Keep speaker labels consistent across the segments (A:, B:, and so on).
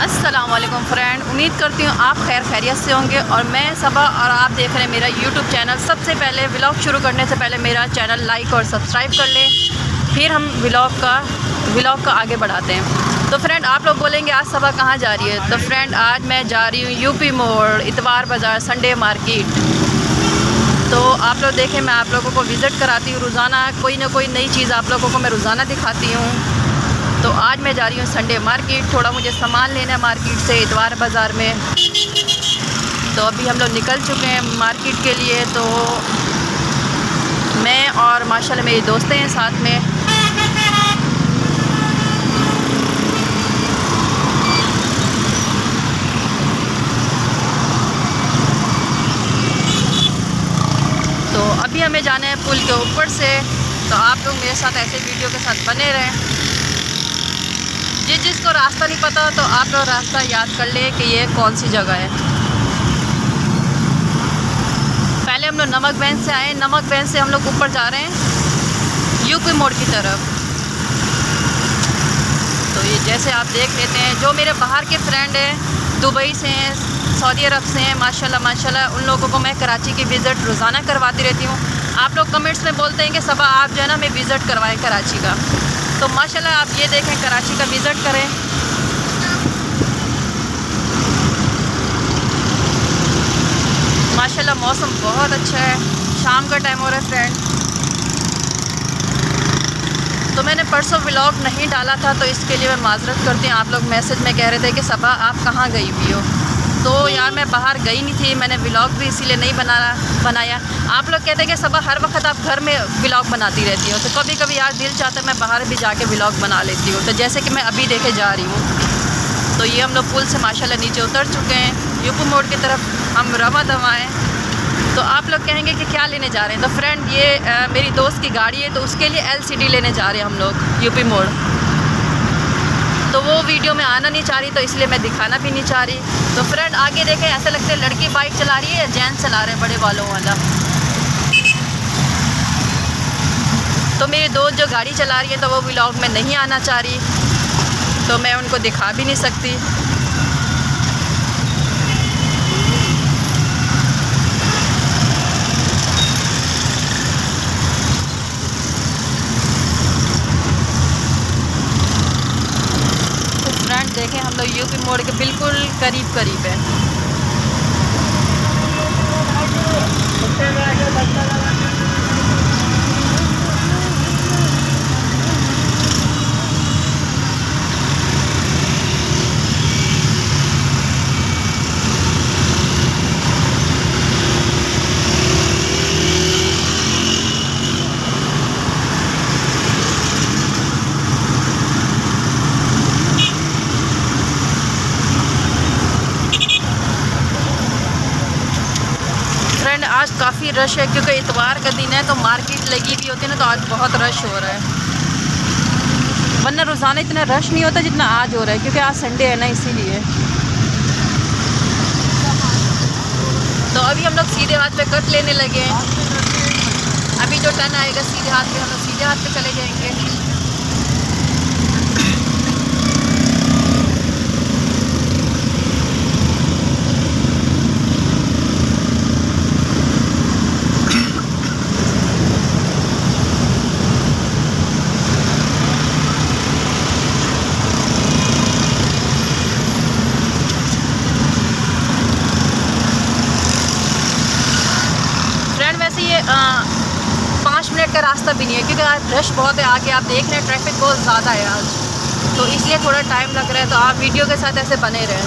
A: अस्सलाम वालेकुम फ्रेंड, उम्मीद करती हूँ आप खैर खैरियत से होंगे। और मैं सबा और आप देख रहे हैं मेरा यूट्यूब चैनल। सबसे पहले व्लॉग शुरू करने से पहले मेरा चैनल लाइक और सब्सक्राइब कर लें, फिर हम व्लॉग का आगे बढ़ाते हैं। तो फ्रेंड आप लोग बोलेंगे आज सबा कहाँ जा रही है, तो फ्रेंड आज मैं जा रही हूँ यूपी मोड़, इतवार बाज़ार, संडे मार्केट। तो आप लोग देखें, मैं आप लोगों को विज़िट कराती हूँ रोज़ाना, कोई ना कोई नई चीज़ आप लोगों को मैं रोज़ाना दिखाती हूँ। तो आज मैं जा रही हूँ संडे मार्केट, थोड़ा मुझे सामान लेना है मार्केट से, इतवार बाज़ार में। तो अभी हम लोग निकल चुके हैं मार्केट के लिए। तो मैं और माशाल्लाह मेरी दोस्तें हैं साथ में। तो अभी हमें जाना है पुल के ऊपर से। तो आप लोग मेरे साथ ऐसे वीडियो के साथ बने रहें। जिसको रास्ता नहीं पता तो आप लोग रास्ता याद कर ले कि ये कौन सी जगह है। पहले हम लोग नमक बैंड से आए, नमक बैंड से हम लोग ऊपर जा रहे हैं यूपी मोड़ की तरफ। तो ये जैसे आप देख लेते हैं, जो मेरे बाहर के फ्रेंड हैं, दुबई से हैं, सऊदी अरब से हैं, माशाल्लाह उन लोगों को मैं कराची की विज़िट रोज़ाना करवाती रहती हूँ। आप लोग कमेंट्स में बोलते हैं कि सबा आप जो है ना हमें विज़िट करवाएं कराची का। तो माशाल्लाह आप ये देखें, कराची का विज़िट करें। माशाल्लाह मौसम बहुत अच्छा है, शाम का टाइम हो रहा है फ्रेंड। तो मैंने परसों व्लॉग नहीं डाला था, तो इसके लिए मैं माज़रत करती हूँ। आप लोग मैसेज में कह रहे थे कि सबा आप कहाँ गई हुई हो। तो यार मैं बाहर गई नहीं थी, मैंने व्लॉग भी इसीलिए नहीं बनाया। आप लोग कहते हैं कि सबा हर वक्त आप घर में व्लॉग बनाती रहती हो, तो कभी कभी यार दिल चाहता है मैं बाहर भी जाके व्लॉग बना लेती हूँ। तो जैसे कि मैं अभी देखे जा रही हूँ, तो ये हम लोग पुल से माशाल्लाह नीचे उतर चुके हैं, यूपी मोड़ की तरफ हम रवा दवाएँ। तो आप लोग कहेंगे कि क्या लेने जा रहे हैं, तो फ्रेंड ये मेरी दोस्त की गाड़ी है, तो उसके लिए LCD लेने जा रहे हैं हम लोग यूपी मोड़। तो वो वीडियो में आना नहीं चाह रही, तो इसलिए मैं दिखाना भी नहीं चाह रही। तो फ्रेंड आगे देखें, ऐसा लगता है लड़की बाइक चला रही है या जेंट्स चला रहे हैं बड़े बालों वाला। तो मेरी दोस्त जो गाड़ी चला रही है, तो वो व्लॉग में नहीं आना चाह रही, तो मैं उनको दिखा भी नहीं सकती। देखें हम लोग यूपी मोड़ के बिल्कुल करीब है। आज काफ़ी रश है, क्योंकि इतवार का दिन है, तो मार्केट लगी हुई होती है ना, तो आज बहुत रश हो रहा है। वरना रोज़ाना इतना रश नहीं होता जितना आज हो रहा है, क्योंकि आज संडे है ना, इसीलिए। तो अभी हम लोग सीधे हाथ पे कट लेने लगे हैं। अभी जो टर्न आएगा सीधे हाथ पे, हम लोग सीधे हाथ पे चले जाएंगे। वैसे ये 5 मिनट का रास्ता भी नहीं है, क्योंकि आज रश बहुत है। आगे आप देख रहे हैं ट्रैफिक बहुत ज़्यादा है आज, तो इसलिए थोड़ा टाइम लग रहा है। तो आप वीडियो के साथ ऐसे बने रहें,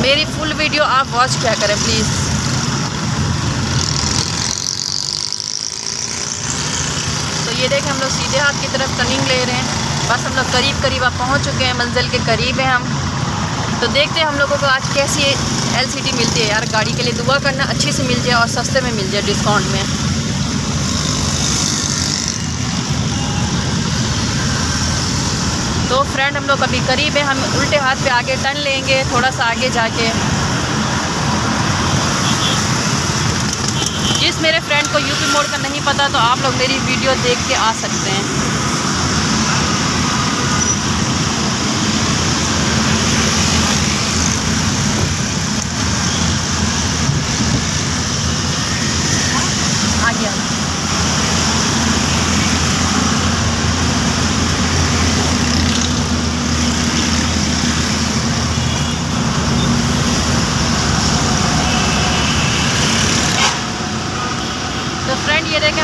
A: मेरी फुल वीडियो आप वॉच किया करें प्लीज़। तो ये देखें, हम लोग सीधे हाथ की तरफ टर्निंग ले रहे हैं। बस हम लोग करीब आप पहुँच चुके हैं, मंजिल के करीब हैं हम। तो देखते हैं हम लोगों को आज कैसी LCD मिलती है। यार गाड़ी के लिए दुआ करना अच्छी से मिल जाए और सस्ते में मिल जाए, डिस्काउंट में। तो फ्रेंड हम लोग अभी करीब है, हम उल्टे हाथ पे आगे टर्न लेंगे, थोड़ा सा आगे जाके। जिस मेरे फ्रेंड को यूपी मोड़ का नहीं पता, तो आप लोग मेरी वीडियो देख के आ सकते हैं।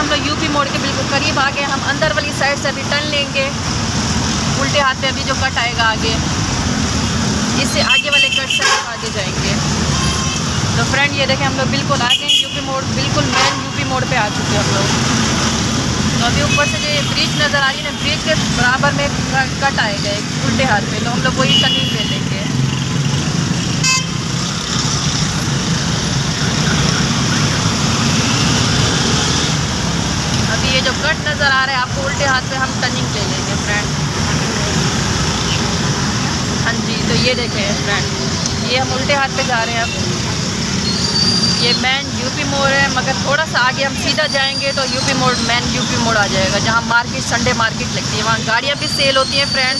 A: हम लोग यूपी मोड़ के बिल्कुल करीब आ गए। हम अंदर वाली साइड से अभी टर्न लेंगे, उल्टे हाथ पे अभी जो कट आएगा आगे, इससे आगे वाले कट से हम आगे जाएंगे। तो फ्रेंड ये देखें हम लोग बिल्कुल आ गए यूपी मोड़, बिल्कुल मेन यूपी मोड़ पे आ चुके हैं हम लोग। तो अभी ऊपर से जो ब्रिज नज़र आ रही है ना, ब्रिज के बराबर में कट आएगा एक उल्टे हाथ पे, तो हम लोग वही टर्निंग ले लेंगे। अभी ये जो कट नज़र आ रहा है आपको उल्टे हाथ पे, हम टर्निंग ले लेंगे फ्रेंड। हाँ जी, तो ये देखें फ्रेंड, ये हम उल्टे हाथ पे जा रहे हैं अब। ये मैन यूपी मोड़ है, मगर थोड़ा सा आगे हम सीधा जाएंगे तो यूपी मोड़, मैन यूपी मोड़ आ जाएगा, जहाँ मार्केट, संडे मार्केट लगती है। वहाँ गाड़ियाँ भी सेल होती हैं फ्रेंड।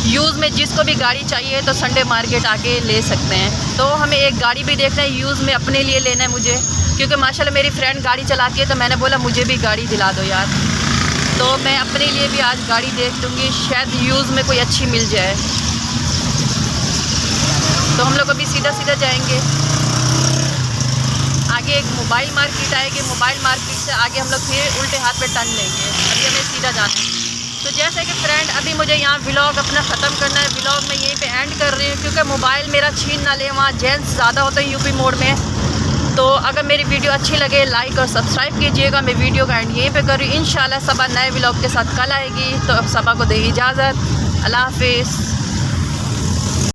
A: यूज़ में जिसको भी गाड़ी चाहिए तो संडे मार्केट आके ले सकते हैं। तो हमें एक गाड़ी भी देखना है, यूज़ में अपने लिए लेना है मुझे, क्योंकि माशाल्लाह मेरी फ्रेंड गाड़ी चलाती है, तो मैंने बोला मुझे भी गाड़ी दिला दो यार। तो मैं अपने लिए भी आज गाड़ी देख लूँगी, शायद यूज़ में कोई अच्छी मिल जाए। तो हम लोग अभी सीधा सीधा जाएंगे, आगे एक मोबाइल मार्केट आएगी, मोबाइल मार्केट से आगे हम लोग फिर उल्टे हाथ पे टर्न लेंगे। अभी हमें सीधा जाना है। तो जैसे कि फ्रेंड अभी मुझे यहाँ व्लॉग अपना ख़त्म करना है, व्लॉग मैं यहीं पे एंड कर रही हूँ, क्योंकि मोबाइल मेरा छीन ना ले, वहाँ जेंट्स ज़्यादा होते हैं यूपी मोड़ में। तो अगर मेरी वीडियो अच्छी लगे लाइक और सब्सक्राइब कीजिएगा। मैं वीडियो का एंड यहीं पे कर रही हूँ। इंशाल्लाह सबा नए व्लॉग के साथ कल आएगी। तो अब सबा को दे इजाज़त, अल्लाह हाफिज़।